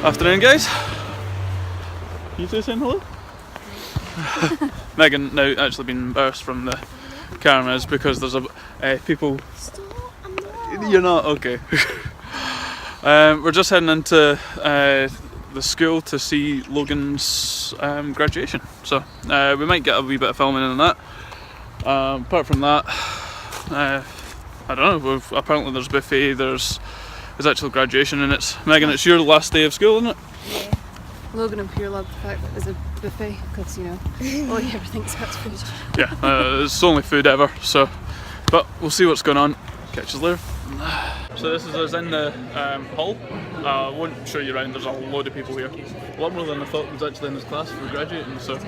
Afternoon, guys. You two saying hello? Megan now actually been embarrassed from the cameras because there's people. You're not okay. We're just heading into the school to see Logan's graduation, so we might get a wee bit of filming in that. Apart from that, I don't know. Apparently there's a buffet. There's actual graduation, and Megan. It's your last day of school, isn't it? Yeah. Logan and Pure love the fact that there's a buffet because all he ever thinks about is food. Yeah, it's the only food ever. So, but we'll see what's going on. Catch us later. So this is us in the hall. I won't show you around. There's a load of people here. A lot more than I thought was actually in this class for graduating. So,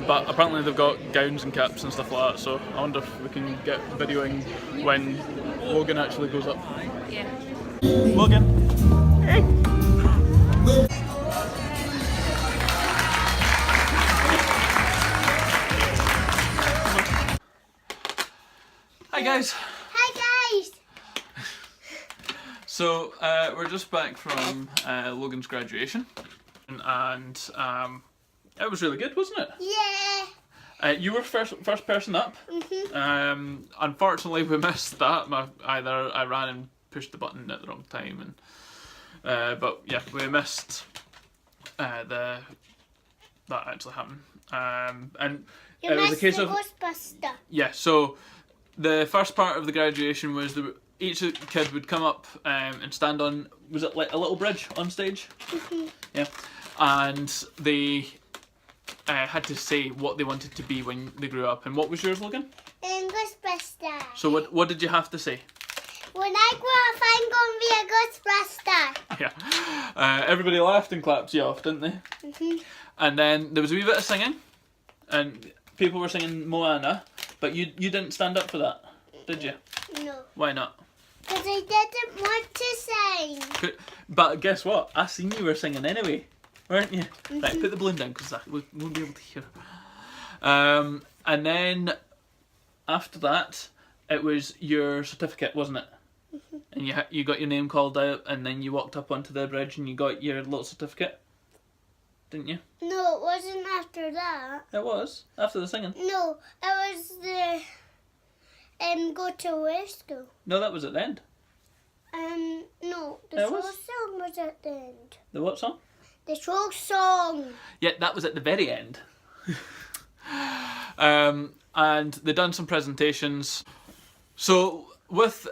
but apparently they've got gowns and caps and stuff like that. So I wonder if we can get videoing when Logan actually goes up. Yeah. Logan. Hey. Hi guys. Hi guys. So we're just back from Logan's graduation, and it was really good, wasn't it? Yeah. You were first person up. Unfortunately, we missed that. Either I ran and pushed the button at the wrong time, and but yeah, we missed that actually happened. And it was a case of Ghostbuster. yeah. So the first part of the graduation was each kid would come up and stand on, was it like a little bridge on stage? Yeah, and they had to say what they wanted to be when they grew up. And what was yours, Logan? Ghostbuster. So what did you have to say? When I grow up, I'm gonna be a Ghostbuster. Yeah. Everybody laughed and clapped you off, didn't they? And then there was a wee bit of singing, and people were singing Moana, but you didn't stand up for that, did you? No. Why not? Because I didn't want to sing. But guess what? I seen you were singing anyway, weren't you? Right, put the balloon down because we won't be able to hear. And then after that, it was your certificate, wasn't it? And you got your name called out, and then you walked up onto the bridge and you got your little certificate, didn't you? No, it wasn't after that. It was after the singing. No, it was the go to where school. No, that was at the end. No, the It show was? song was at the end. The what song? The show song. Yeah, that was at the very end. And they done some presentations. So with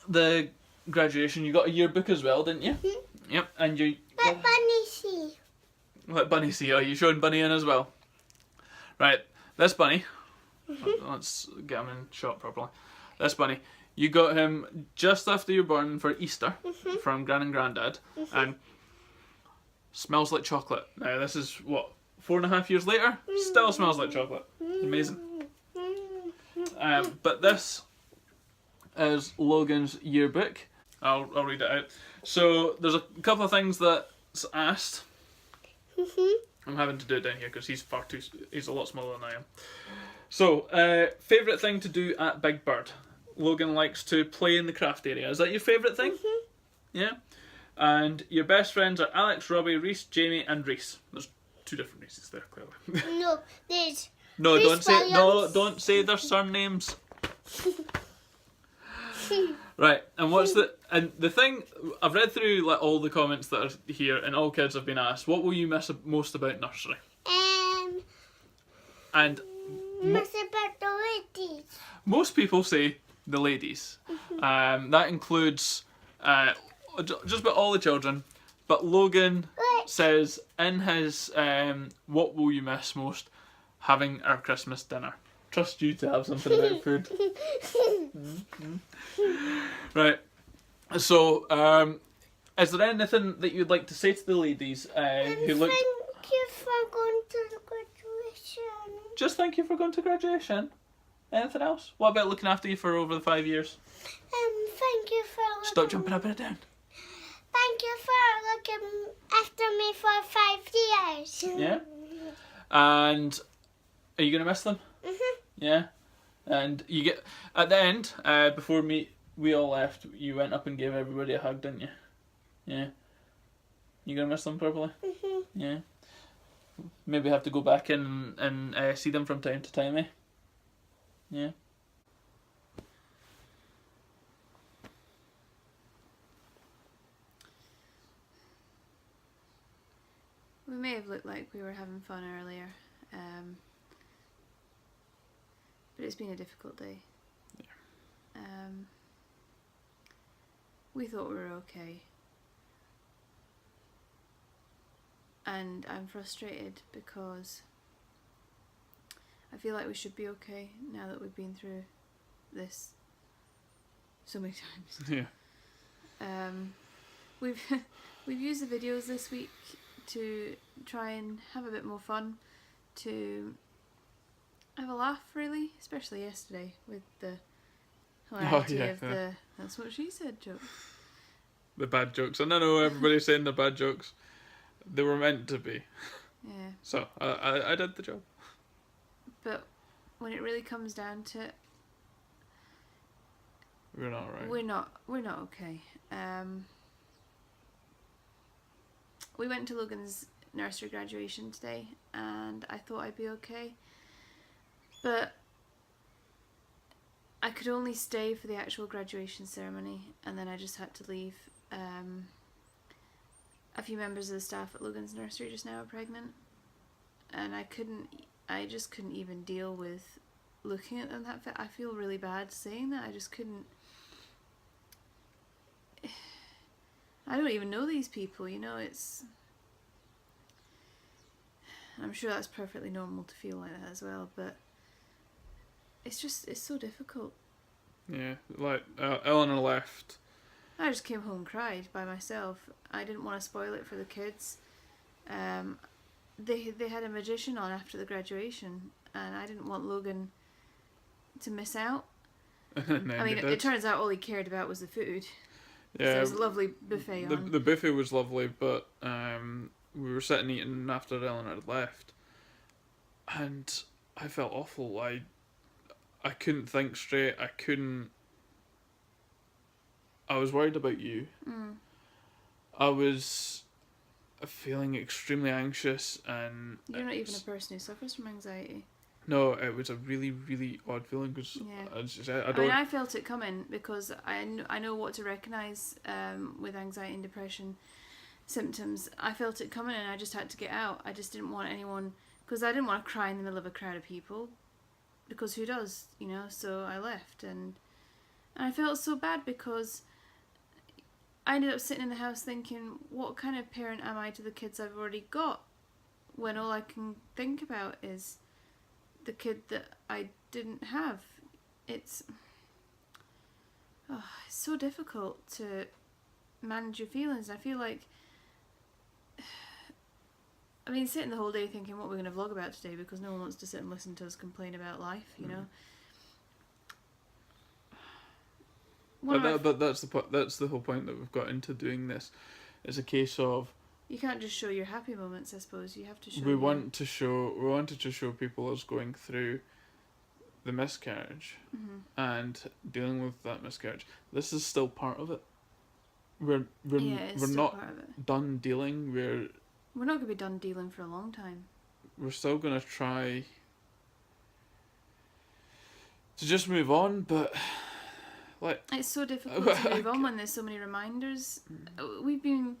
the graduation, you got a yearbook as well, didn't you? Yep, and you. Let Bunny see. Let Bunny see. Are you showing Bunny in as well? Right, this Bunny. Let's get him in shot properly. This Bunny, you got him just after you were born for Easter from Gran and Grandad, and smells like chocolate. Now this is what, 4.5 years later, still smells like chocolate. Amazing. But this is Logan's yearbook. I'll read it out. So there's a couple of things that's asked. I'm having to do it down here because he's a lot smaller than I am. So, favourite thing to do at Big Bird? Logan likes to play in the craft area. Is that your favourite thing? Yeah? And your best friends are Alex, Robbie, Reese, Jamie and Reese. There's 2 different Reeses there, clearly. No, there's. No, Reese don't say their surnames. Right, and the thing, I've read through like all the comments that are here, and all kids have been asked, what will you miss most about nursery? And Miss about the ladies. most people say the ladies. That includes just about all the children. But Logan says in his what will you miss most? Having our Christmas dinner. Trust you to have something about food. Right. So, is there anything that you'd like to say to the ladies who looked? Thank you for going to the graduation. Just thank you for going to graduation. Anything else? What about looking after you for over the 5 years? Thank you for looking. Stop jumping up and down. Thank you for looking after me for 5 years. Yeah. And are you gonna miss them? Yeah. And you get at the end before we all left. You went up and gave everybody a hug, didn't you? Yeah. You gonna miss them properly? Mhm. Yeah. Maybe have to go back in and see them from time to time, eh? Yeah. We may have looked like we were having fun earlier, but it's been a difficult day. Yeah. We thought we were okay. And I'm frustrated because I feel like we should be okay now that we've been through this so many times. Yeah. We've we've used the videos this week to try and have a bit more fun, to have a laugh really, especially yesterday with the hilarity of the "that's what she said" joke. The bad jokes. And I know everybody's saying they're bad jokes. They were meant to be. Yeah. So I did the job. But when it really comes down to it, We're not right. we're not okay. We went to Logan's nursery graduation today, and I thought I'd be okay, but I could only stay for the actual graduation ceremony, and then I just had to leave. A few members of the staff at Logan's nursery just now are pregnant, and I just couldn't even deal with looking at them that fit. I feel really bad saying that. I just couldn't. I don't even know these people, you know, I'm sure that's perfectly normal to feel like that as well, but it's so difficult. Yeah, like Eleanor left. I just came home and cried by myself. I didn't want to spoil it for the kids. They had a magician on after the graduation, and I didn't want Logan to miss out. I mean, it turns out all he cared about was the food. Yeah, there was a lovely buffet on. The buffet was lovely, but we were sitting eating after Eleanor had left, and I felt awful. I couldn't think straight. I was worried about you. I was feeling extremely anxious, and you're not even a person who suffers from anxiety. No, it was a really, really odd feeling because I mean, I felt it coming because I know what to recognise with anxiety and depression symptoms. I felt it coming, and I just had to get out. I just didn't want anyone, because I didn't want to cry in the middle of a crowd of people, because who does, you know? So I left, and I felt so bad because I ended up sitting in the house thinking, what kind of parent am I to the kids I've already got, when all I can think about is the kid that I didn't have. It's so difficult to manage your feelings. I feel like, I mean, sitting the whole day thinking what we're going to vlog about today, because no one wants to sit and listen to us complain about life, you know. But that's the whole point that we've got into doing this. It's a case of, you can't just show your happy moments, I suppose. You have to show. We wanted to show people us going through the miscarriage and dealing with that miscarriage. This is still part of it. We're not done dealing. We're not going to be done dealing for a long time. We're still going to try to just move on, but it's so difficult to move on when there's so many reminders. We've been.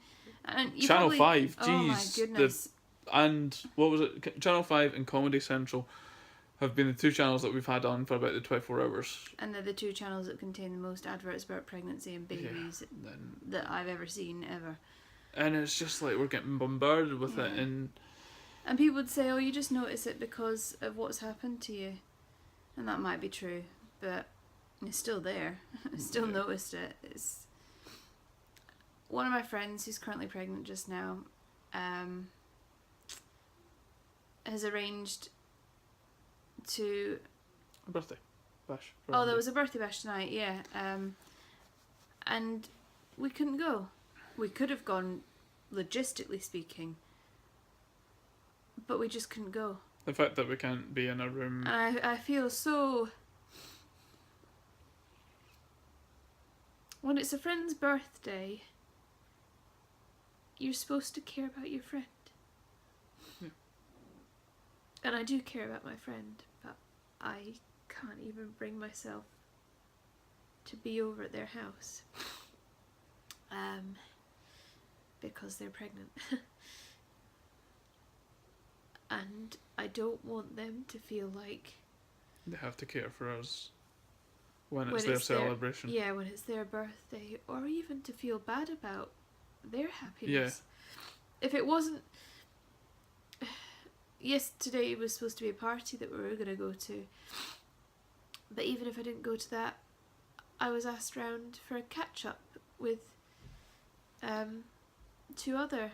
And Channel 5, jeez. Oh my goodness. And what was it? Channel 5 and Comedy Central have been the two channels that we've had on for about the 24 hours. And they're the two channels that contain the most adverts about pregnancy and babies that I've ever seen, ever. And it's just like we're getting bombarded with it. And people would say, oh, you just notice it because of what's happened to you. And that might be true, but it's still there. I still noticed it. It's... One of my friends who's currently pregnant just now has arranged to... A birthday bash. There was a birthday bash tonight, yeah. And we couldn't go. We could have gone, logistically speaking, but we just couldn't go. The fact that we can't be in a room... And I feel so... When it's a friend's birthday... you're supposed to care about your friend. Yeah. And I do care about my friend, but I can't even bring myself to be over at their house. Because they're pregnant. And I don't want them to feel like They have to care for us when it's their celebration. when it's their birthday, or even to feel bad about their happiness. If it wasn't... Yes, today was supposed to be a party that we were going to go to. But even if I didn't go to that, I was asked round for a catch-up with 2 other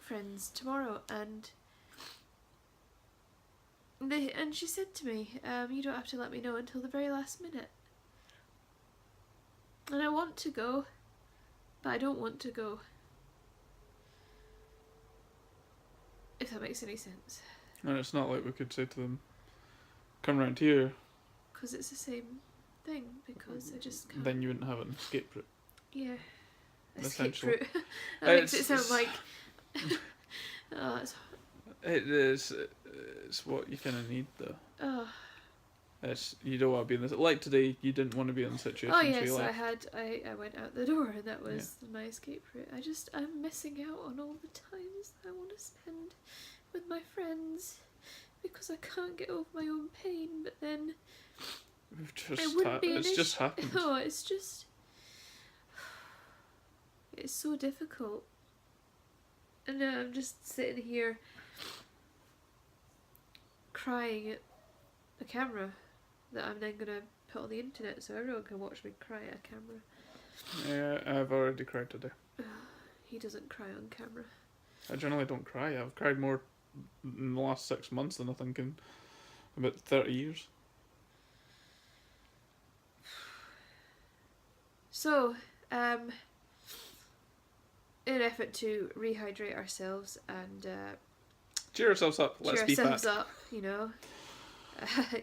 friends tomorrow, and she said to me, you don't have to let me know until the very last minute. And I want to go, but I don't want to go. If that makes any sense. And it's not like we could say to them, come round here. Because it's the same thing, because I just can't. Then you wouldn't have an escape route. Yeah. Escape Essentially. route. That makes it sound like... oh, It's what you kind of need, though. Oh. You don't want to be in this. Like today, you didn't want to be in the situation. Oh yes, so I went out the door, and that was my escape route. I'm missing out on all the times I want to spend with my friends because I can't get over my own pain. But then it wouldn't be an issue. It's just happened. Oh, it's so difficult. And now I'm just sitting here crying at a camera that I'm then going to put on the internet so everyone can watch me cry at a camera. Yeah, I've already cried today. He doesn't cry on camera. I generally don't cry. I've cried more in the last 6 months than I think in about 30 years. So, in an effort to rehydrate ourselves and cheer ourselves up. Let's be fat. Cheer ourselves up, you know.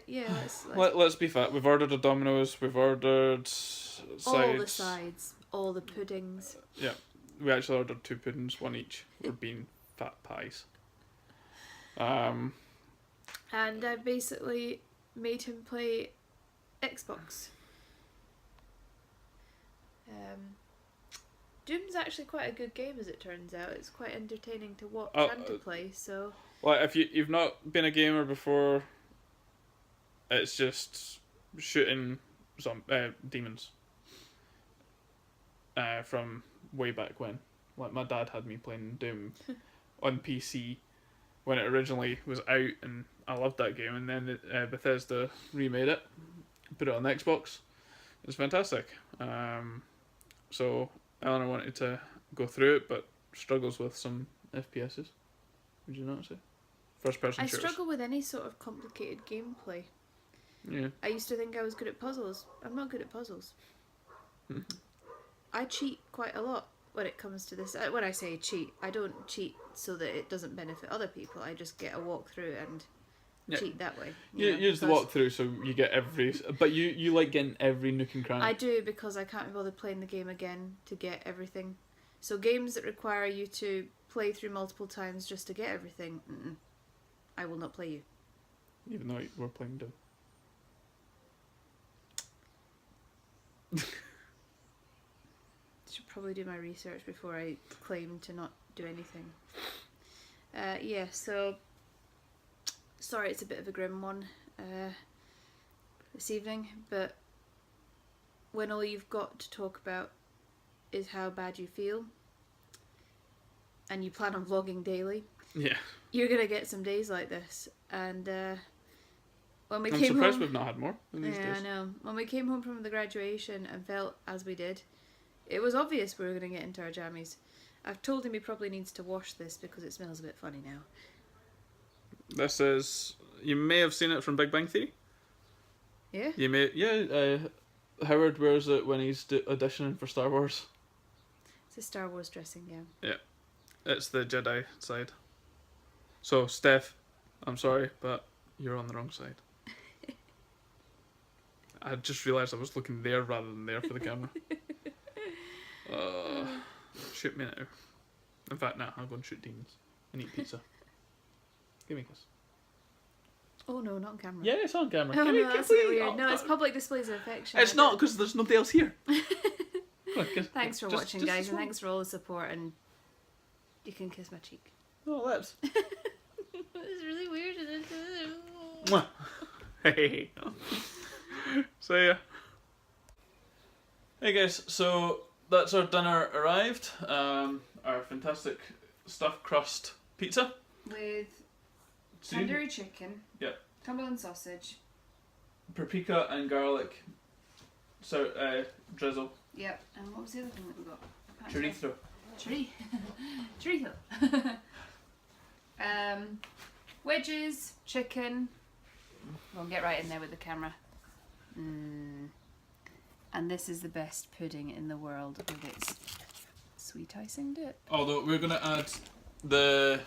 Yeah, let's be fat. We've ordered a Domino's. We've ordered sides. All the sides, all the puddings. Yeah, we actually ordered 2 puddings, 1 each. We're being fat pies. And I basically made him play Xbox. Doom's actually quite a good game, as it turns out. It's quite entertaining to watch and to play. So, well, if you've not been a gamer before, it's just shooting some demons. From way back when, like my dad had me playing Doom on PC when it originally was out, and I loved that game. And then Bethesda remade it, put it on the Xbox. It was fantastic. So Eleanor wanted to go through it, but struggles with some FPSs. Would you not say? First person shooters. I struggle with any sort of complicated gameplay. Yeah. I used to think I was good at puzzles. I'm not good at puzzles. I cheat quite a lot when it comes to this. When I say cheat, I don't cheat so that it doesn't benefit other people. I just get a walkthrough and cheat that way. You use the walkthrough so you get every... But you like getting every nook and cranny. I do, because I can't be bothered playing the game again to get everything. So games that require you to play through multiple times just to get everything, I will not play you. Even though we're playing Doom. Should probably do my research before I claim to not do anything. Yeah, so... Sorry, it's a bit of a grim one this evening, but when all you've got to talk about is how bad you feel, and you plan on vlogging daily, you're going to get some days like this. And when we I'm came surprised home, we've not had more in these days. I know. When we came home from the graduation and felt as we did, it was obvious we were going to get into our jammies. I've told him he probably needs to wash this because it smells a bit funny now. This is... You may have seen it from Big Bang Theory. Yeah? You may... Howard wears it when he's auditioning for Star Wars. It's a Star Wars dressing gown. Yeah. It's the Jedi side. So, Steph, I'm sorry, but you're on the wrong side. I just realised I was looking there rather than there for the camera. Shoot me now. In fact, nah, I'll go and shoot demons and eat pizza. Give me a kiss. Oh no, not on camera. Yeah, it's on camera. Oh Give me no, a that's kiss, a bit please. weird. Oh, No, it's God. public displays of affection. It's not, because there's nobody else here. Come on, kiss. Thanks for Just- watching, just guys, this and one. thanks for all the support. And you can kiss my cheek. Oh, lips. It's really weird. Mwah. Hey. See ya. Hey guys, so that's our dinner arrived. Our fantastic stuffed crust pizza. With See? tandoori chicken. Yeah. Cumberland sausage. Paprika and garlic. So drizzle. Yep. And what was the other thing that we got? I can't Chorizo. Chorizo. Wedges, chicken. We'll get right in there with the camera. And this is the best pudding in the world with its sweet icing dip. Although we're gonna add the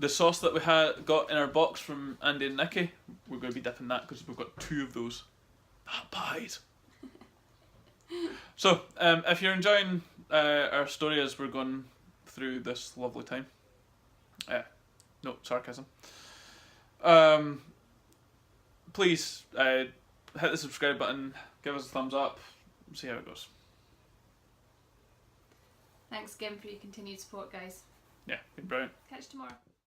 sauce that we got in our box from Andy and Nikki. We're gonna be dipping that because we've got 2 of those. That pies. So, if you're enjoying our story as we're going through this lovely time, no sarcasm. Please hit the subscribe button, give us a thumbs up, see how it goes. Thanks again for your continued support, guys. Yeah, been brilliant. Catch you tomorrow.